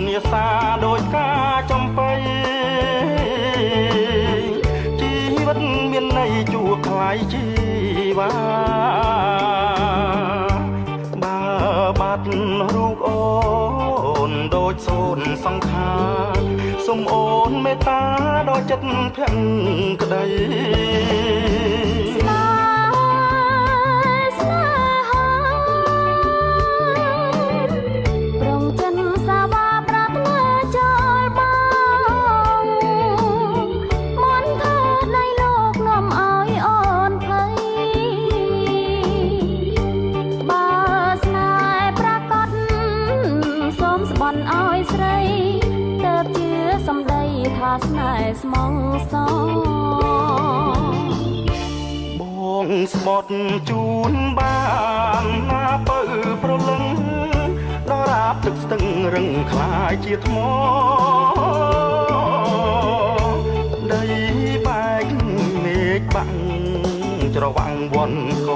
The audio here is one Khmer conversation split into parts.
នាសាដោយការចំបៃជីវិតមានន័យជួខ្លាយជីវ៉ាបើបាត់រូបអូនដូចសូនសង្ខារសូមអូនមេត្តាដល់ចិត្តភក្តីស្នេហ៍ស្មងសបងស្បត់ជូនបានណាបើប្រលឹងដល់រាបទឹកស្ទឹងរឹងខ្លាយជាថ្មដីបែកមេឃបាំងច្រវាំងវ័នក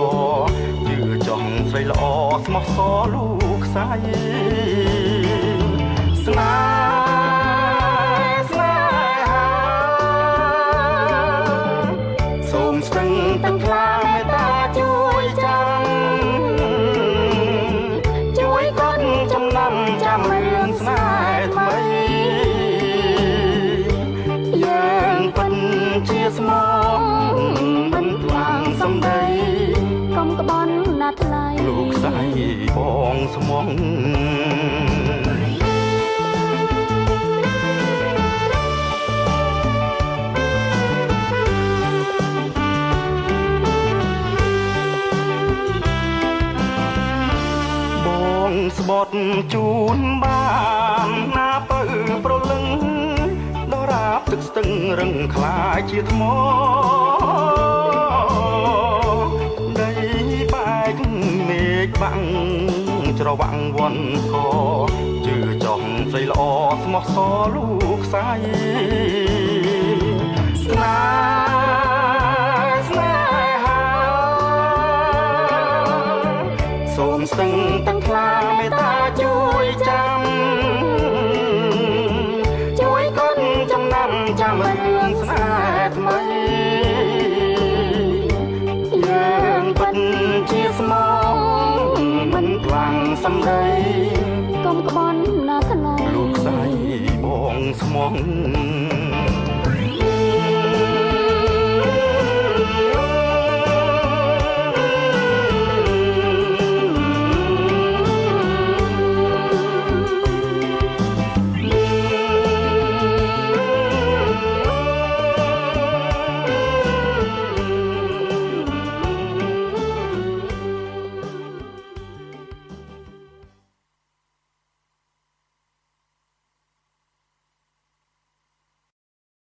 ជឿចង់ស្រីល្អស្មោះសរลูกខ្សែស្នេហ៍ទាំងខ្លាមេត្តាជួយចាំជួយកត់ចំណាំចាំរឿងស្នេហ៍ថ្មីយើងពិនជាស្មងមិនខ្លាំងសំដីកុំក្បន់ណាថ្លៃលោកស្រីបងស្មងស្បត់ជូនបានណាបើប្រលឹងដល់រាបទឹកស្ទឹងរឹងខ្លាយជាថ្មដីបែកមេឃបាំងច្រវាំងវ័នកជឿចង់ស្រីល្អស្មោះសរลูกខ្សែស្នេហាសូមស្ទឹងទាំងខ្លាមេត្តាជួយចាំជួយកត់ចំណាំចាំរឿងស្នេហ៍ថ្មីយើងពិតជាស្មងមិនខ្លាំងសំដីកុំក្បន់ណាថ្លៃលោកស្រីបងស្មង